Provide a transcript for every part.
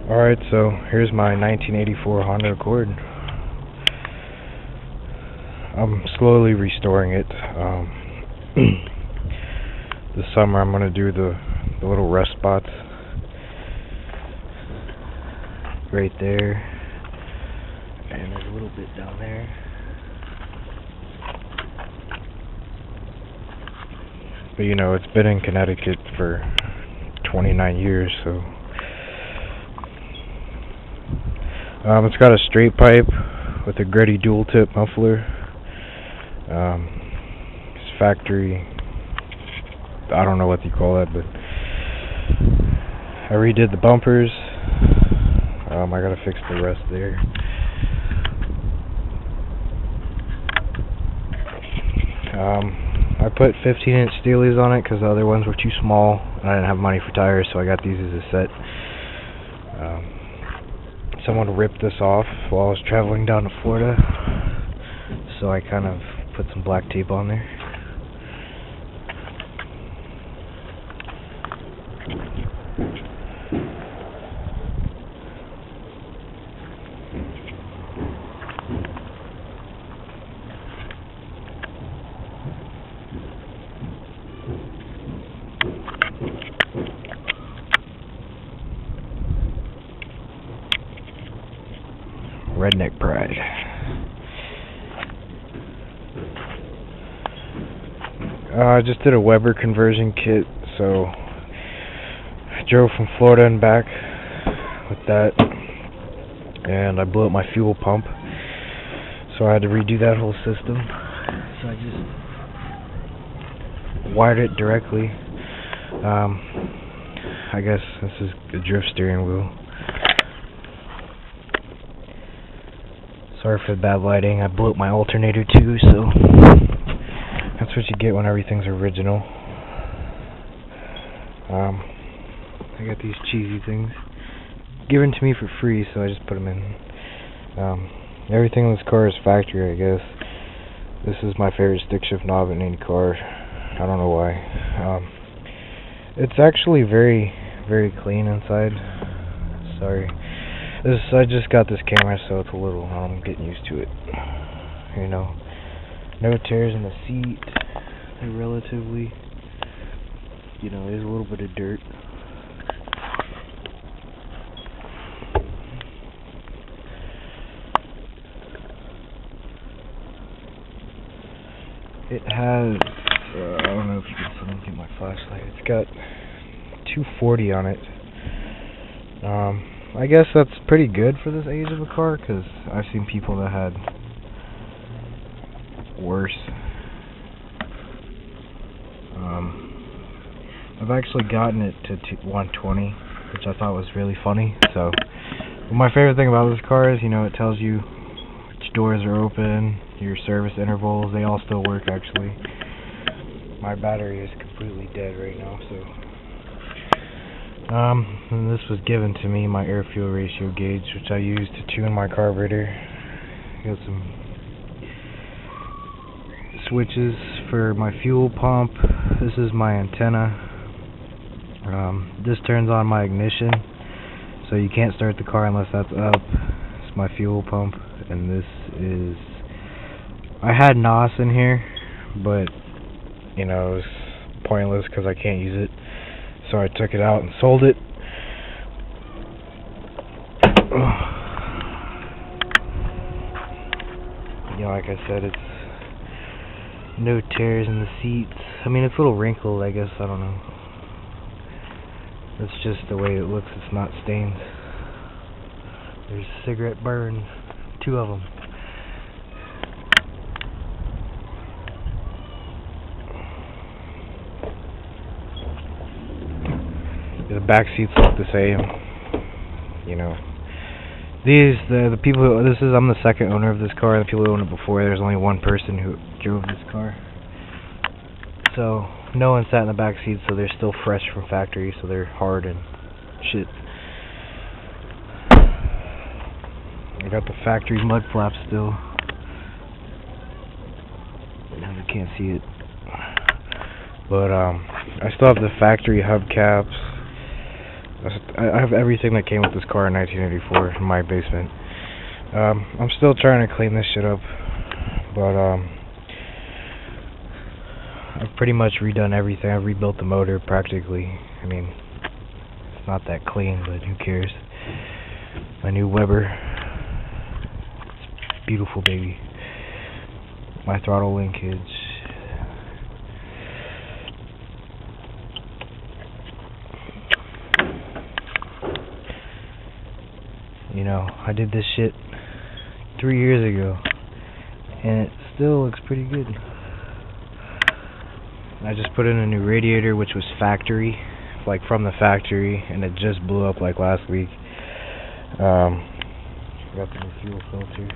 Alright, so here's my 1984 Honda Accord. I'm slowly restoring it. This summer I'm going to do the little rust spots right there, and there's a little bit down there. But you know, it's been in Connecticut for 29 years, so it's got a straight pipe with a Greddy dual tip muffler. It's factory, I don't know what you call that, but I redid the bumpers. I gotta fix the rest there. I put 15-inch steelies on it because the other ones were too small and I didn't have money for tires, so I got these as a set. Someone ripped this off while I was traveling down to Florida, so I kind of put some black tape on there. Redneck Pride. I just did a Weber conversion kit, so I drove from Florida and back with that, and I blew up my fuel pump, so I had to redo that whole system. So I just wired it directly. I guess this is a drift steering wheel. Sorry for the bad lighting. I blew up my alternator too, so that's what you get when everything's original. I got these cheesy things given to me for free, so I just put them in. Everything in this car is factory, I guess. This is my favorite stick shift knob in any car. I don't know why. It's actually very, very clean inside. Sorry. I just got this camera, so it's a little, I'm getting used to it. You know, no tears in the seat. They're relatively, you know, there's a little bit of dirt. It has, I don't know if you can see me through my flashlight. It's got 240 on it. I guess that's pretty good for this age of a car, because I've seen people that had worse. I've actually gotten it to 120, which I thought was really funny. So, my favorite thing about this car is, you know, it tells you which doors are open, your service intervals. They all still work, actually. My battery is completely dead right now, so. And this was given to me, my air-fuel ratio gauge, which I use to tune my carburetor. Got some switches for my fuel pump. This is my antenna. This turns on my ignition, so you can't start the car unless that's up. It's my fuel pump, and this is... I had NOS in here, but, you know, it was pointless because I can't use it. So I took it out and sold it. You know, like I said, it's no tears in the seats. I mean, it's a little wrinkled, I guess. I don't know. It's just the way it looks. It's not stained. There's cigarette burn. 2 of them. The back seats look the same, you know. The people who, I'm the second owner of this car. The people who owned it before, there's only one person who drove this car. So, no one sat in the back seats, so they're still fresh from factory, so they're hard and shit. I got the factory mud flap still. Now you can't see it. But, I still have the factory hubcaps. I have everything that came with this car in 1984 in my basement. I'm still trying to clean this shit up, but I've pretty much redone everything. I've rebuilt the motor practically. I mean, it's not that clean, but who cares? My new Weber, it's beautiful, baby. My throttle linkage. You know, I did this shit 3 years ago, and it still looks pretty good. I just put in a new radiator, which was factory, like from the factory, and it just blew up like last week. Got the new fuel filter.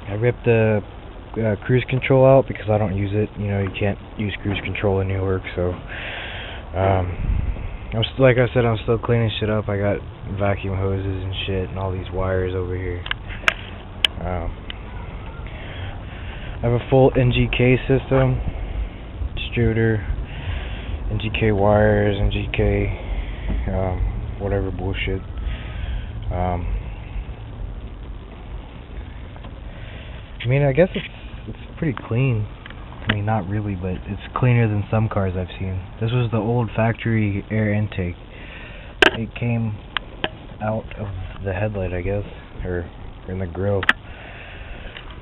I ripped the cruise control out because I don't use it. You know, you can't use cruise control in New York, so like I said, I'm still cleaning shit up. I got vacuum hoses and shit and all these wires over here. I have a full NGK system, distributor, NGK wires, NGK, whatever bullshit. I mean, I guess it's pretty clean. I mean, not really, but it's cleaner than some cars I've seen. This was the old factory air intake. It came out of the headlight, I guess, or in the grill.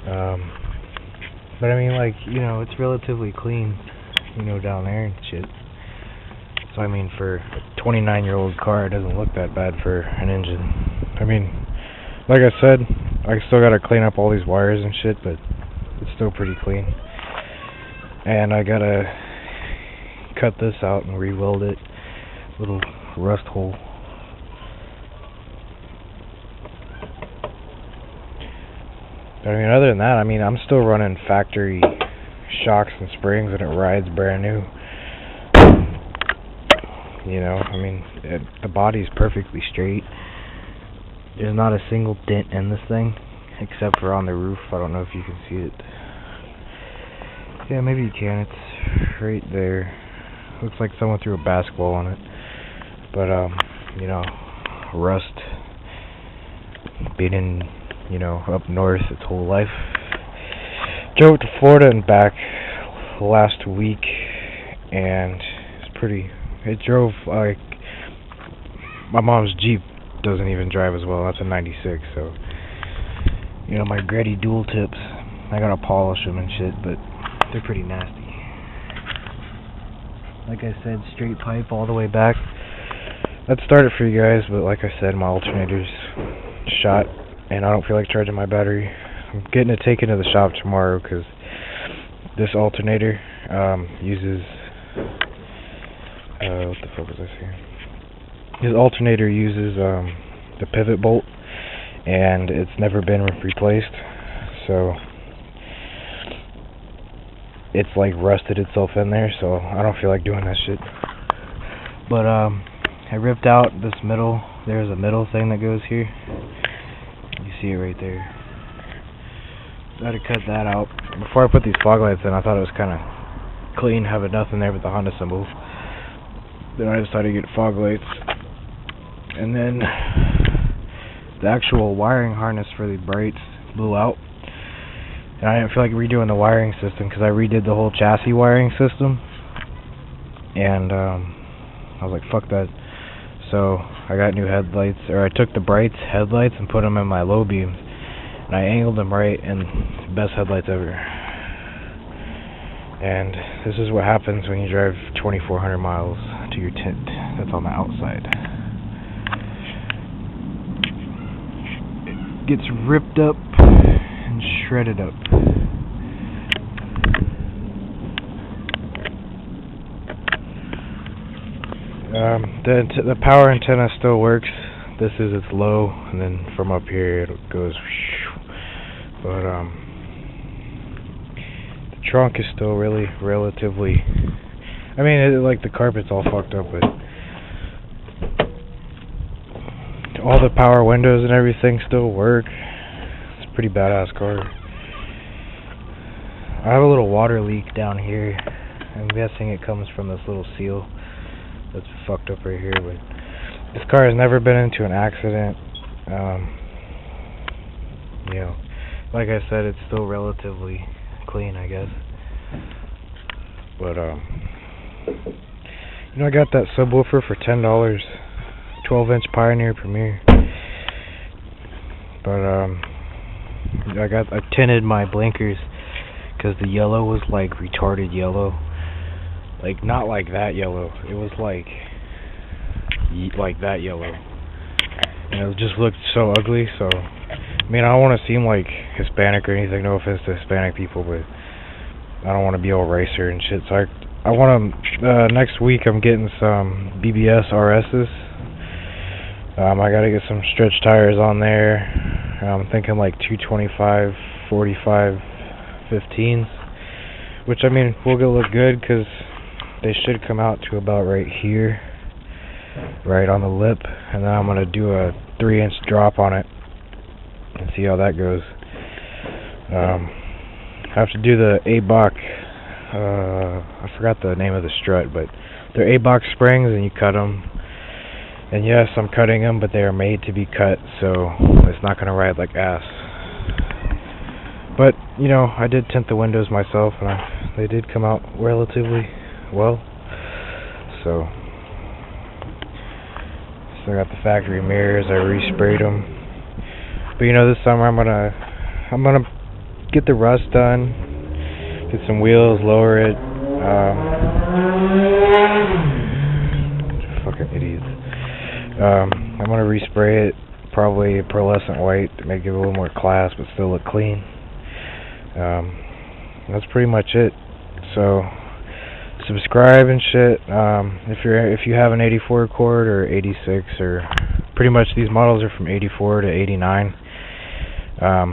But I mean, like, you know, it's relatively clean, you know, down there and shit. So I mean, for a 29-year-old car, it doesn't look that bad for an engine. I mean, like I said, I still gotta clean up all these wires and shit, but it's still pretty clean. And I gotta cut this out and re-weld it. Little rust hole. I mean, other than that, I mean, I'm still running factory shocks and springs, and it rides brand new. You know, I mean, the body's perfectly straight. There's not a single dent in this thing, except for on the roof. I don't know if you can see it. Yeah, maybe you can. It's right there. Looks like someone threw a basketball on it. But, you know, rust. Been in, you know, up north its whole life. Drove to Florida and back last week, and it's pretty. It drove like my mom's Jeep doesn't even drive as well. That's a '96, so you know, my Greddy dual tips. I gotta polish them and shit, but they're pretty nasty. Like I said, straight pipe all the way back. I'd start it for you guys, but like I said, my alternator's shot, and I don't feel like charging my battery. I'm getting it taken to the shop tomorrow because this alternator uses what the fuck was I saying? His alternator uses the pivot bolt, and it's never been replaced, so it's like rusted itself in there, so I don't feel like doing that shit. But I ripped out this middle. There's a middle thing that goes here. You see it right there. I had to cut that out. Before I put these fog lights in, I thought it was kind of clean, having nothing there but the Honda symbol. Then I decided to get fog lights. And then the actual wiring harness for the brights blew out. And I didn't feel like redoing the wiring system because I redid the whole chassis wiring system. And I was like, fuck that. So I got new headlights, or I took the brights headlights and put them in my low beams. And I angled them right, and best headlights ever. And this is what happens when you drive 2,400 miles to your tint. That's on the outside. It gets ripped up and shredded up. The power antenna still works. This is its low, and then from up here it goes. But the trunk is still really relatively. I mean, like the carpet's all fucked up, but all the power windows and everything still work. It's a pretty badass car. I have a little water leak down here. I'm guessing it comes from this little seal. that's fucked up right here, but this car has never been into an accident. You know, like I said, it's still relatively clean, I guess. But you know, I got that subwoofer for $10, 12-inch Pioneer Premier. But I tinted my blinkers because the yellow was like retarded yellow, like not like that yellow. It was like that yellow, and it just looked so ugly. So, I mean, I don't want to seem like Hispanic or anything. No offense to Hispanic people, but I don't want to be all racer and shit. So I want to next week I'm getting some BBS RSs. I gotta get some stretch tires on there. I'm thinking like 225, 45, 15s, which I mean will look good because they should come out to about right here, right on the lip, and then I'm gonna do a 3-inch drop on it and see how that goes. I have to do the ABOC. I forgot the name of the strut, but they're ABOC springs, and you cut them. And yes, I'm cutting them, but they are made to be cut, so it's not going to ride like ass. But, you know, I did tint the windows myself, and they did come out relatively well. So I got the factory mirrors, I resprayed them. But, you know, this summer I'm gonna get the rust done, get some wheels, lower it. Fucking idiots. I'm gonna respray it, probably pearlescent white to make it a little more class, but still look clean. That's pretty much it. So subscribe and shit. If you have an 84 Accord or 86, or pretty much these models are from 84 to 89.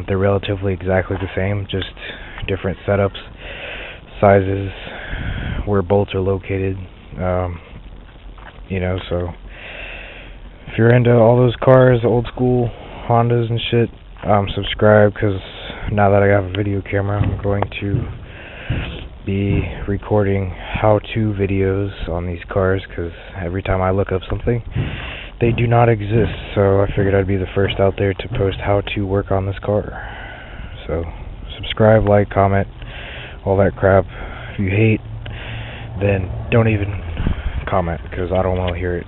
They're relatively exactly the same, just different setups, sizes, where bolts are located. You know, so if you're into all those cars, old school Hondas and shit, subscribe, because now that I have a video camera, I'm going to be recording how-to videos on these cars, because every time I look up something, they do not exist, so I figured I'd be the first out there to post how to work on this car. So subscribe, like, comment, all that crap. If you hate, then don't even comment, because I don't want to hear it.